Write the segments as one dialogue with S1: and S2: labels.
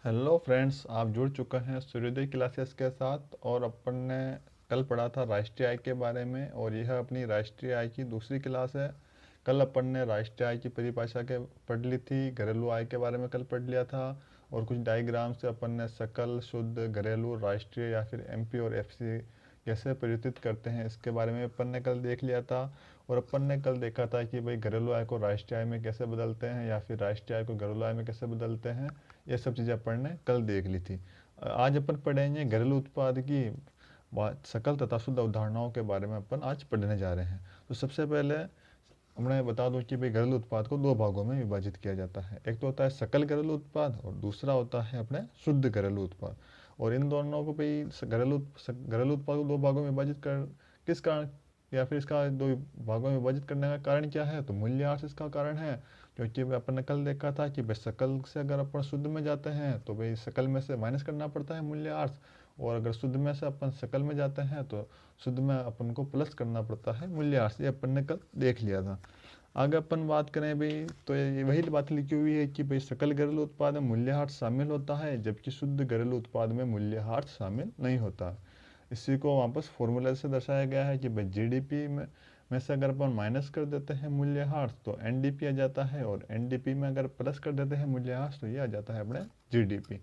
S1: Hello friends, आप जुड़ चुके हैं सूर्योदय क्लासेस के साथ। और अपन ने कल पढ़ा था राष्ट्रीय आय के बारे में, और यह अपनी राष्ट्रीय आय की दूसरी क्लास है। कल अपन ने राष्ट्रीय आय की परिभाषा के पढ़ ली थी, घरेलू आय के बारे में कल पढ़ लिया था, और कुछ डायग्राम से अपन ने सकल, शुद्ध, घरेलू, राष्ट्रीय या फिर एमपी और एफसी कैसे परिवर्तित करते हैं इसके बारे में अपन ने कल देख लिया था। और अपन ने कल देखा था कि भाई घरेलू आय को राष्ट्रीय आय में कैसे बदलते हैं या फिर राष्ट्रीय आय को घरेलू आय में कैसे बदलते हैं। ये सब चीज़ें अपन ने कल देख ली थी। आज अपन पढ़ेंगे घरेलू उत्पाद की सकल तथा शुद्ध अवधारणाओं के बारे में अपन आज पढ़ने जा रहे हैं। तो सबसे पहले मैं बता दूं कि भाई घरेलू उत्पाद को दो भागों में विभाजित किया जाता है। एक तो होता है सकल घरेलू उत्पाद और दूसरा होता है अपने शुद्ध घरेलू उत्पाद। और इन दोनों को भाई घरेलू उत्पाद को दो भागों में विभाजित कर किस कारण, या फिर इसका दो भागों में विभाजित करने का कारण क्या है, तो मूल्यह्रास इसका कारण है। क्योंकि अपन ने कल देखा था कि भाई सकल से अगर अपन शुद्ध में जाते हैं तो भाई सकल में से माइनस करना पड़ता है मूल्यह्रास, और अगर शुद्ध में से अपन सकल में जाते हैं तो शुद्ध में अपन को प्लस करना पड़ता है मूल्यह्रास। ये अपन ने कल देख लिया था। आगे अपन बात करें भाई, तो ये वही बात लिखी हुई है कि भाई सकल घरेलू उत्पाद में मूल्यह्रास शामिल होता है, जबकि शुद्ध घरेलू उत्पाद में मूल्यह्रास शामिल नहीं होता। इसी को वापस फॉर्मूला से दर्शाया गया है कि भाई जीडीपी में से अगर अपन माइनस कर देते हैं मूल्यह्रास तो एनडीपी आ जाता है, और एनडीपी में अगर प्लस कर देते हैं मूल्यह्रास तो ये आ जाता है अपने जीडीपी।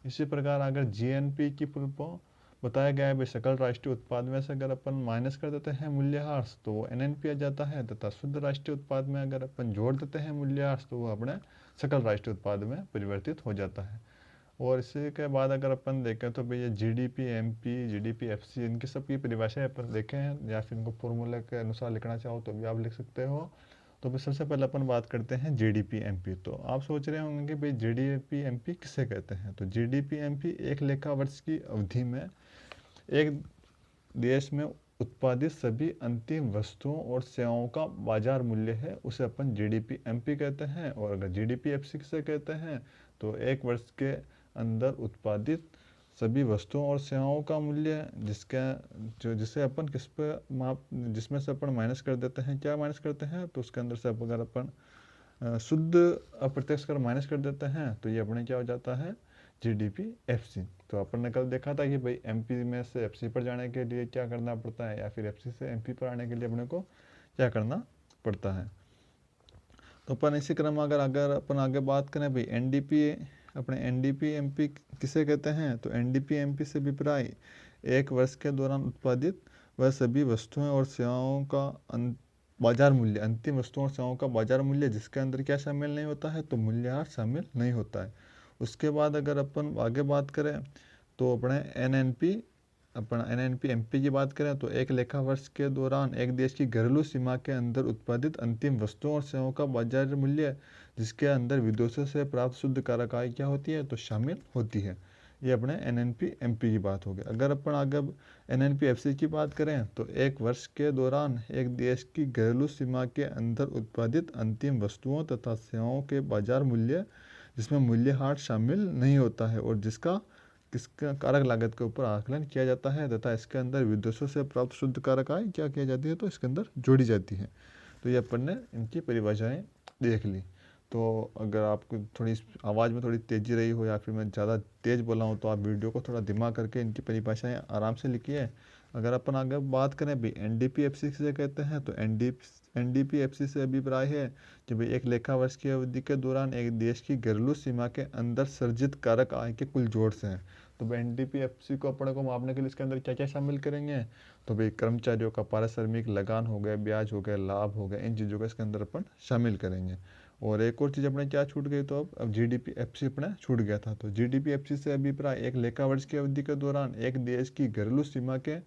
S1: इसी प्रकार अगर जीएनपी की बताया गया है भाई सकल राष्ट्रीय उत्पाद में से अगर अपन माइनस कर देते हैं मूल्यह्रास तो वो एनएनपी आ जाता है, तथा शुद्ध राष्ट्रीय उत्पाद में अगर अपन जोड़ देते हैं मूल्यह्रास तो वो अपने सकल राष्ट्रीय उत्पाद में परिवर्तित हो जाता है। और इसी के बाद अगर अपन देखें तो भैया जीडीपी एमपी, जीडीपी एफसी, इनकी सबकी परिभाषाएं अपन देखें हैं, या फिर इनको फॉर्मूला के अनुसार लिखना चाहो तो भी आप लिख सकते हो। तो फिर सबसे पहले अपन बात करते हैं जीडीपी एमपी। तो आप सोच रहे होंगे कि भाई जीडीपी एमपी किसे कहते हैं। तो जीडीपी एमपी एक लेखा वर्ष की अवधि में एक देश में उत्पादित सभी अंतिम वस्तुओं और सेवाओं का बाजार मूल्य है, उसे अपन जीडीपी एमपी कहते हैं। और अगर जीडीपी एफसी किसे कहते हैं, तो एक वर्ष के अंदर उत्पादित सभी वस्तुओं और सेवाओं का मूल्य जिसे अपन किस पे माप जिसमें से अपन माइनस कर देते हैं, क्या माइनस करते हैं, तो उसके अंदर से अगर अपन शुद्ध अप्रत्यक्ष कर माइनस कर देते हैं तो ये अपने क्या हो जाता है, जीडीपी एफसी। तो अपन ने कल देखा था कि भाई एमपी में से एफसी पर जाने के लिए क्या करना पड़ता है, या फिर एफसी से एमपी पर आने के लिए अपने को क्या करना पड़ता है। तो अपन इसी क्रम अगर अगर अपन आगे बात करें भाई एनडीपी, अपने एनडीपी एमपी किसे कहते हैं, तो एनडीपी एमपी से विपरीत एक वर्ष के दौरान उत्पादित वह सभी वस्तुएं और सेवाओं का बाजार मूल्य, अंतिम वस्तुओं और सेवाओं का बाजार मूल्य जिसके अंदर क्या शामिल नहीं होता है, तो मूल्यह्रास शामिल नहीं होता है। उसके बाद अगर अपन आगे बात करें तो अपने एन एन पी की बात करें तो एक लेखा वर्ष के दौरान एक देश की घरेलू सीमा के अंदर उत्पादित अंतिम वस्तुओं और सेवाओं का बाजार मूल्य जिसके अंदर विदेशों से प्राप्त शुद्ध कारक आय क्या होती है, तो शामिल होती है। ये अपने N N P M P की बात हो गई। अगर अपन आगे N N P F C की बात करें तो एक वर्ष के दौरान एक देश की घरेलू सीमा के अंदर उत्पादित अंतिम वस्तुओं तथा सेवाओं के बाजार मूल्य जिसमें मूल्यह्रास शामिल नहीं होता है, और जिसका किसका कारक लागत के ऊपर आकलन किया जाता है, तथा इसके अंदर विदेशों से प्राप्त शुद्ध कारक आय क्या किया जाती है, तो इसके अंदर जोड़ी जाती है। तो ये अपन ने इनकी परिभाषाएं देख ली। तो अगर आपको थोड़ी आवाज़ में थोड़ी तेज़ी रही हो या फिर मैं ज़्यादा तेज़ बोला हूँ तो आप वीडियो को थोड़ा धीमा करके इनकी परिभाषाएं आराम से लिखिए। अगर अपन आगे बात करें भी N D P F C से कहते हैं, तो N D P F C से अभिप्राय है कि भाई एक लेखा वर्ष की अवधि के दौरान एक देश की घरेलू सीमा के अंदर सर्जित कारक आय के कुल जोड़ से हैं। तो भाई N D P F C को अपने को मापने के लिए इसके अंदर क्या क्या शामिल करेंगे, तो भाई कर्मचारियों का पारिश्रमिक, लगान हो गया, ब्याज हो गया, लाभ हो गया, इन चीज़ों को इसके अंदर अपन शामिल करेंगे। और एक और चीज़ अपने क्या छूट गई, तो अब G D P F C अपने छूट गया था। तो G D P F C से अभिप्राय एक लेखा वर्ष की अवधि के दौरान एक देश की घरेलू सीमा के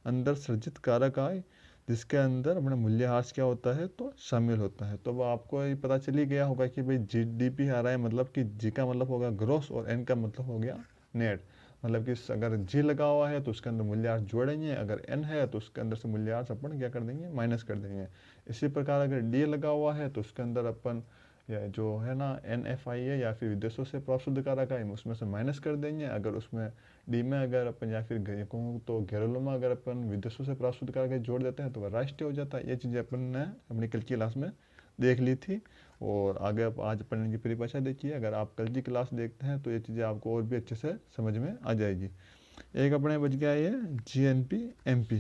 S1: अंदर सर्जित कारक आय जिसके अंदर अपना मूल्यह्रास क्या होता है, तो शामिल होता है। तो वो आपको ये पता चल ही गया होगा कि भाई जी डी पी आ रहा है, मतलब कि जी का मतलब होगा ग्रोस और एन का मतलब हो गया नेट। मतलब कि अगर जी लगा हुआ है तो उसके अंदर मूल्यह्रास जोड़ेंगे, अगर एन है तो उसके अंदर से मूल्यह्रास अपन क्या कर देंगे, माइनस कर देंगे। इसी प्रकार अगर डी लगा हुआ है तो उसके अंदर अपन या जो है ना एन एफ आई है या फिर विदेशों से प्राप्त शुद्ध कारक आय उसमें से माइनस कर देंगे। अगर उसमें डी में अगर अपन या फिर कहूँ तो घरेलू में अगर अपन विदेशों से प्राप्त शुद्ध कारक आय जोड़ देते हैं तो वह राष्ट्रीय हो जाता है। ये चीज़ें अपन ने अपनी कल की क्लास में देख ली थी। और आगे आप आज पढ़ने की परिभाषा देखिए। अगर आप कल की क्लास देखते हैं तो ये चीज़ें आपको और भी अच्छे से समझ में आ जाएगी। एक अपने बच गया ये GNP-MP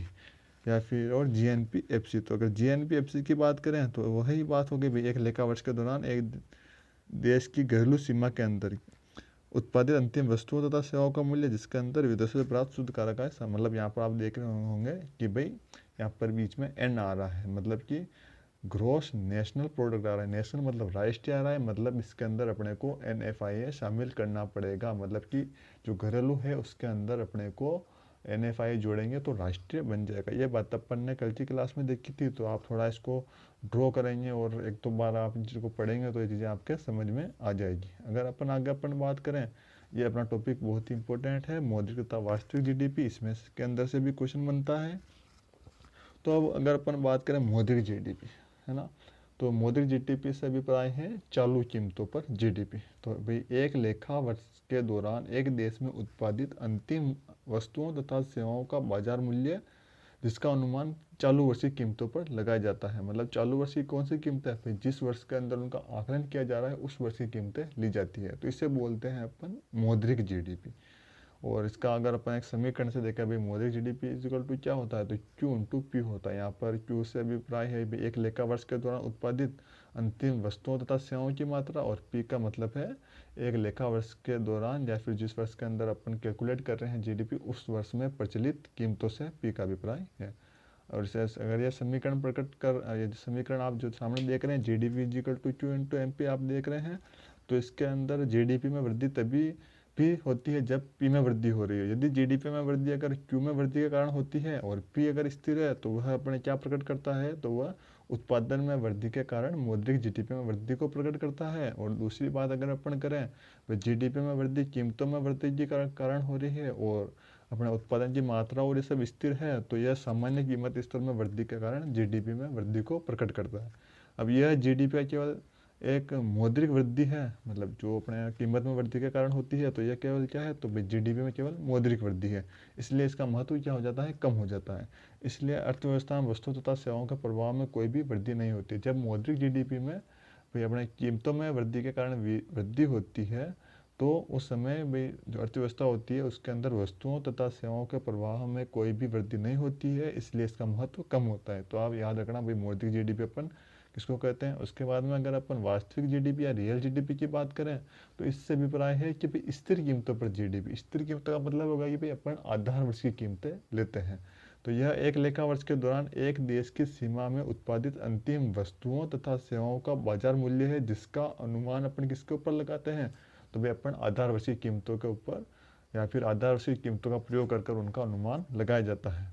S1: या फिर और GNP-FC। तो अगर GNP-FC की बात करें तो वही बात होगी भाई, एक लेखा वर्ष के दौरान एक देश की घरेलू सीमा के अंदर उत्पादित अंतिम वस्तुओं तथा सेवाओं का मूल्य जिसके अंदर विदेशों से प्राप्त शुद्ध कारक आय। मतलब यहाँ पर आप देख रहे होंगे कि भाई यहाँ पर बीच में एन आ रहा है, मतलब कि ग्रॉस नेशनल प्रोडक्ट आ रहा है। नेशनल मतलब राष्ट्रीय आ रहा है, मतलब इसके अंदर अपने को NFIA शामिल करना पड़ेगा। मतलब कि जो घरेलू है उसके अंदर अपने को NFIA जोड़ेंगे तो राष्ट्रीय बन जाएगा। ये बात अपन ने कल की क्लास में देखी थी, तो आप थोड़ा इसको ड्रॉ करेंगे और एक दो बार आप इन चीज़ों को पढ़ेंगे तो ये चीज़ें आपके समझ में आ जाएगी। अगर अपन आगे अपन बात करें, ये अपना टॉपिक बहुत ही इंपॉर्टेंट है, मौद्रिक तथा वास्तविक GDP, इसमें के अंदर से भी क्वेश्चन बनता है। तो अब अगर अपन बात करें मौद्रिक GDP, है ना, तो मौद्रिक GDP से अभिप्राय है चालू कीमतों पर GDP। तो भाई एक लेखा वर्ष के दौरान एक देश में उत्पादित अंतिम वस्तुओं तथा सेवाओं का बाजार मूल्य जिसका अनुमान चालू वर्ष की कीमतों पर लगाया जाता है। मतलब चालू वर्ष की कौन सी कीमतें, फिर जिस वर्ष के अंदर उनका आकलन किया जा रहा है उस वर्ष की कीमतें ली जाती है, तो इसे बोलते हैं अपन मौद्रिक GDP। और इसका अगर अपन एक समीकरण से देखें भाई, मौद्रिक GDP इक्वल टू क्या होता है, तो Q इंटू P होता है। यहाँ पर Q से अभिप्राय है भाई एक लेखा वर्ष के दौरान उत्पादित अंतिम वस्तुओं तथा सेवाओं की मात्रा, और P का मतलब है एक लेखा वर्ष के दौरान या फिर जिस वर्ष के अंदर अपन कैलकुलेट कर रहे हैं GDP, उस वर्ष में प्रचलित कीमतों से P का अभिप्राय है। और इसे अगर यह समीकरण प्रकट कर, ये समीकरण आप जो सामने देख रहे हैं GDP equal to Q into MP आप देख रहे हैं, तो इसके अंदर GDP में वृद्धि तभी भी होती है जब P में वृद्धि हो रही है। यदि GDP में वृद्धि अगर Q में वृद्धि के कारण होती है और P अगर स्थिर है तो वह अपने क्या प्रकट करता है, तो वह उत्पादन में वृद्धि के कारण मौद्रिक GDP में वृद्धि को प्रकट करता है। और दूसरी बात अगर अपन करें तो GDP में वृद्धि कीमतों में वृद्धि के कारण हो रही है और अपने उत्पादन की मात्रा और ये सब स्थिर है, तो यह सामान्य कीमत स्तर में वृद्धि के कारण GDP में वृद्धि को प्रकट करता है। अब यह GDP केवल एक मौद्रिक वृद्धि है, मतलब जो अपने कीमत में वृद्धि के कारण होती है, तो यह केवल क्या है, तो GDP में केवल मौद्रिक वृद्धि है, इसलिए इसका महत्व क्या हो जाता है, कम हो जाता है। इसलिए अर्थव्यवस्था में वस्तु तथा सेवाओं के प्रभाव में कोई भी वृद्धि नहीं होती। जब मौद्रिक GDP में भाई अपने कीमतों में वृद्धि के कारण वृद्धि होती है, तो उस समय भाई जो अर्थव्यवस्था होती है उसके अंदर वस्तुओं तथा सेवाओं के प्रवाह में कोई भी वृद्धि नहीं होती है, इसलिए इसका महत्व कम होता है। तो आप याद रखना भाई, मौद्रिक GDP अपन किसको कहते हैं। उसके बाद में अगर अपन वास्तविक GDP या रियल GDP की बात करें, तो इससे अभिप्राय है कि भाई स्थिर कीमतों पर GDP। स्थिर कीमतों का मतलब होगा कि भाई अपन आधार वर्ष की कीमतें लेते हैं। तो यह एक लेखा वर्ष के दौरान एक देश की सीमा में उत्पादित अंतिम वस्तुओं तथा सेवाओं का बाजार मूल्य है जिसका अनुमान अपन किसके ऊपर लगाते हैं, तो भाई अपन आधार वर्ष की कीमतों के ऊपर या फिर आधार वर्ष की कीमतों का प्रयोग कर उनका अनुमान लगाया जाता है।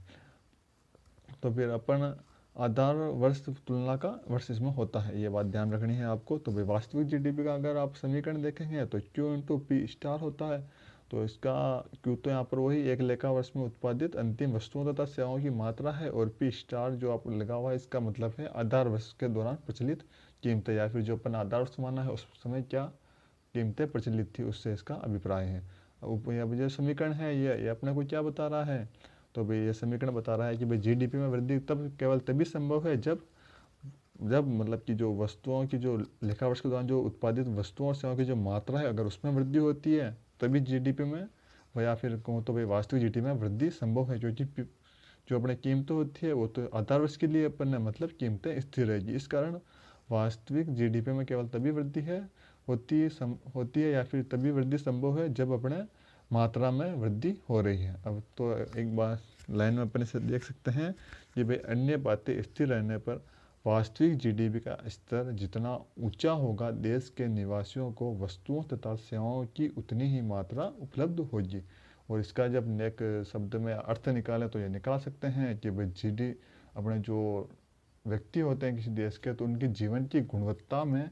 S1: तो फिर अपन आधार वर्ष तुलना का वर्ष इसमें होता है, ये बात ध्यान रखनी है आपको। तो भाई वास्तविक GDP का अगर आप समीकरण देखेंगे तो Q इंटू P स्टार होता है। तो इसका Q तो यहाँ पर वही एक लेखा वर्ष में उत्पादित अंतिम वस्तुओं तथा सेवाओं की मात्रा है, और P स्टार जो आप लगा हुआ है इसका मतलब है आधार वर्ष के दौरान प्रचलित कीमतें, या फिर जो अपन आधार वर्ष माना है उस समय क्या कीमतें प्रचलित थी, उससे इसका अभिप्राय है। अब जो समीकरण है ये अपने को क्या बता रहा है, तो भाई ये समीकरण बता रहा है कि भाई GDP में वृद्धि तब केवल तभी संभव है जब जब मतलब कि जो वस्तुओं की जो लेखा वर्ष के दौरान जो उत्पादित वस्तुओं और सेवाओं की जो मात्रा है अगर उसमें वृद्धि होती है तभी GDP में, या फिर कहूँ तो भाई वास्तविक GDP में वृद्धि संभव है। क्योंकि जो अपने कीमतें होती है वो तो आधार वर्ष के लिए अपन ने मतलब कीमतें स्थिर रहेगी, इस कारण वास्तविक GDP में केवल तभी वृद्धि है होती है या फिर तभी वृद्धि संभव है जब अपने मात्रा में वृद्धि हो रही है। अब तो एक बार लाइन में अपन इसे देख सकते हैं कि भाई अन्य बातें स्थिर रहने पर वास्तविक GDP का स्तर जितना ऊंचा होगा देश के निवासियों को वस्तुओं तथा सेवाओं की उतनी ही मात्रा उपलब्ध होगी। और इसका जब एक शब्द में अर्थ निकालें तो ये निकाल सकते हैं कि भाई अपने जो व्यक्ति होते हैं किसी देश के, तो उनकी जीवन की गुणवत्ता में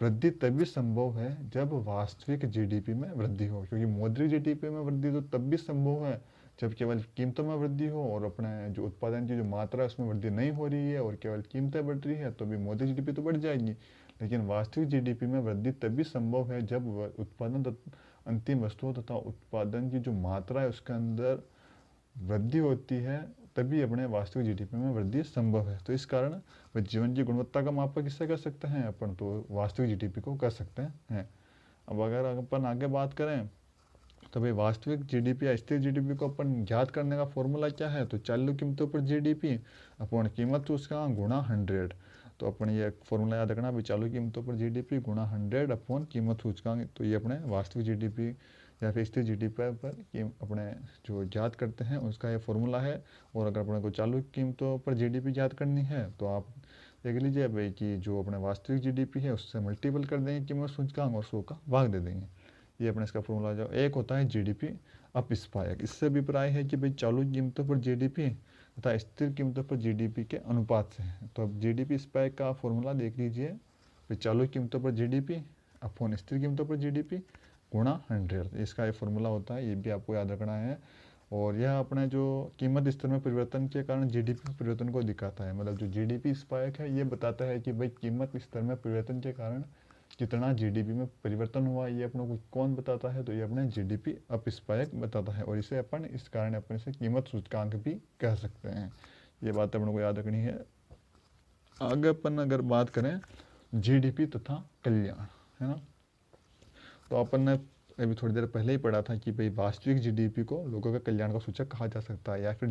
S1: वृद्धि तभी संभव है जब वास्तविक GDP में वृद्धि हो। क्योंकि मौद्रिक GDP में वृद्धि तो तब भी संभव है जब केवल कीमतों में वृद्धि हो और अपने जो उत्पादन की जो मात्रा है उसमें वृद्धि नहीं हो रही है और केवल कीमतें बढ़ रही है, तो भी मौद्रिक GDP तो बढ़ जाएगी। लेकिन वास्तविक GDP में वृद्धि तभी संभव है जब अंतिम वस्तुओं तथा उत्पादन की जो मात्रा है उसके अंदर वृद्धि होती है तभी अपने वास्तविक जीडीपी में वृद्धि संभव है। तो इस कारण भाई जीवन की गुणवत्ता का मापक किससे कर सकते हैं अपन, तो वास्तविक जीडीपी को कर सकते हैं। अब अगर अपन आगे बात करें तो भाई वास्तविक जीडीपी या स्थिर जीडीपी को अपन ज्ञात करने का फॉर्मूला क्या है, तो चालू कीमतों पर जीडीपी अपन कीमत उसका गुणा 100। तो अपन ये फॉर्मूला याद रखना भी, चालू कीमतों पर जीडीपी गुणा 100 अपन कीमत सूचकांक। तो ये अपने वास्तविक जीडीपी या फिर स्थिर जीडीपी पर अपने जो ज्ञात करते हैं उसका ये फॉर्मूला है। और अगर अपने को चालू कीमतों पर जीडीपी ज्ञात करनी है तो आप देख लीजिए भाई कि जो अपने वास्तविक जीडीपी है उससे मल्टीपल कर देंगे कीमत सूचकांक और 100 का भाग दे देंगे। ये अपने इसका फॉर्मूला जो एक होता है जीडीपी अपस्पायक। इससे अभिप्राय है कि भाई चालू कीमतों पर जीडीपी तथा स्थिर कीमतों पर जीडीपी के अनुपात से है। तो अब जीडीपी स्पायक का फॉर्मूला देख लीजिए, भाई चालू कीमतों पर जीडीपी अपॉन स्थिर कीमतों पर जीडीपी गुणा 100, इसका ये फॉर्मूला होता है, ये भी आपको याद रखना है। और यह अपने जो कीमत स्तर में परिवर्तन के कारण जीडीपी में परिवर्तन को दिखाता है। मतलब जो जीडीपी स्पायक है ये बताता है कि भाई कीमत स्तर में परिवर्तन के कारण कितना जीडीपी में परिवर्तन हुआ। ये अपने को कौन बताता है, तो ये अपने जीडीपी अपस्पायक बताता है। और इसे अपन इस कारण अपन इसे कीमत सूचकांक भी कह सकते हैं। ये बात अपने को याद रखनी है। आगे अपन अगर बात करें जीडीपी तथा कल्याण, है ना, तो अपन ने अभी थोड़ी देर पहले ही पढ़ा था कि भाई वास्तविक जीडीपी को लोगों के कल्याण का सूचक कहा जा सकता है, या फिर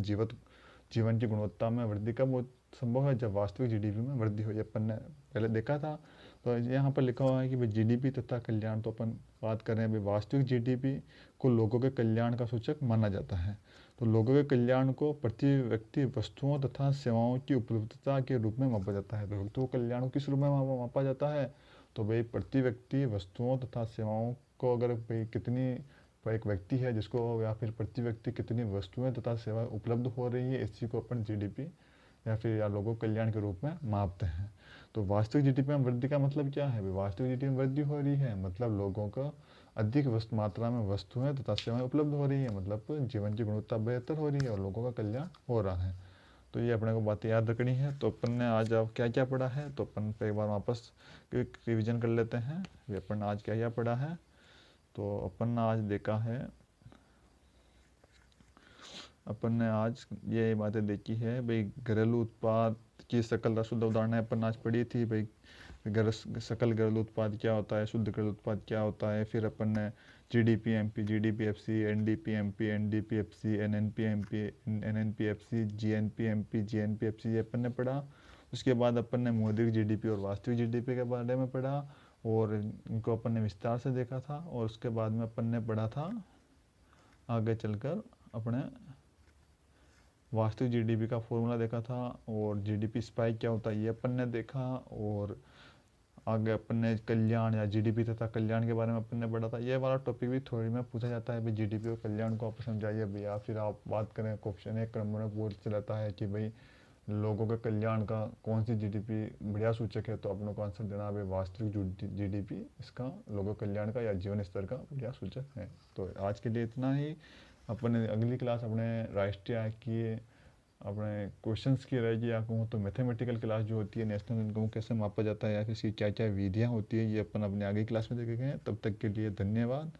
S1: जीवन की गुणवत्ता में वृद्धि कब संभव है, जब वास्तविक जीडीपी में वृद्धि हो। ये अपन ने पहले देखा था। तो यहाँ पर लिखा हुआ है कि भाई जीडीपी तथा कल्याण, तो अपन बात करें भाई वास्तविक जीडीपी को लोगों के कल्याण का सूचक माना जाता है। तो लोगों के कल्याण को प्रति व्यक्ति वस्तुओं तथा सेवाओं की उपलब्धता के रूप में मापा जाता है। तो व्यक्तियों के कल्याण को किस रूप में मापा जाता है, तो भाई प्रति व्यक्ति वस्तुओं तथा सेवाओं को, अगर भाई कितनी एक व्यक्ति है जिसको, या फिर प्रति व्यक्ति कितनी वस्तुएं तथा सेवाएं उपलब्ध हो रही है, इसी को अपन जीडीपी या फिर या लोगों कल्याण के रूप में मापते हैं। तो वास्तविक जीडीपी में वृद्धि का मतलब क्या है, वास्तविक जीडीपी में वृद्धि हो रही है मतलब लोगों को अधिक मात्रा में वस्तुएं तथा सेवाएं उपलब्ध हो रही है, मतलब जीवन की गुणवत्ता बेहतर हो रही है और लोगों का कल्याण हो रहा है। तो ये अपने को बातें याद रखनी है। तो अपन ने आज अब क्या क्या पढ़ा है, तो अपन पे एक बार वापस क्विक रिवीजन कर लेते हैं। ये अपन आज क्या क्या पढ़ा है, तो अपन ने आज देखा है, अपन ने आज ये बातें देखी है भाई, घरेलू उत्पाद की सकल शुद्ध अवधारणाएं अपन आज पढ़ी थी भाई। सकल घरेलू उत्पाद क्या होता है, शुद्ध घरेलू उत्पाद क्या होता है। फिर अपन ने GDP MP, GDP FC, NDP MP, NDP FC, NNP MP, NNP FC, GNP MP, GNP FC, ये अपन ने पढ़ा। उसके बाद अपन ने मौद्रिक जीडीपी और वास्तविक जीडीपी के बारे में पढ़ा और इनको अपन ने विस्तार से देखा था। और उसके बाद में अपन ने पढ़ा था आगे चलकर अपने वास्तविक जीडीपी का फॉर्मूला देखा था, और जीडीपी स्पाइक क्या होता है ये अपन ने देखा। और आगे अपन ने कल्याण या जीडीपी तथा कल्याण के बारे में अपन ने पढ़ा था। ये वाला टॉपिक भी थोड़ी में पूछा जाता है भाई, जीडीपी और कल्याण को आप समझाइए भैया। फिर आप बात करें क्वेश्चन एक क्रम में पूछ रहता है कि भाई लोगों के कल्याण का कौन सी जीडीपी बढ़िया सूचक है, तो अपनों को आंसर देना भाई वास्तविक जीडीपी इसका लोगों कल्याण का या जीवन स्तर का बढ़िया सूचक है। तो आज के लिए इतना ही। अपन अगली क्लास अपने राष्ट्रीय आय की अपने क्वेश्चंस की रहेगी, या कहूँ तो मैथमेटिकल क्लास जो होती है, नेशनल इनकम कैसे मापा जाता है या फिर इसकी क्या क्या विधियाँ होती है, ये अपन अपने आगे क्लास में देखेंगे। तब तक के लिए धन्यवाद।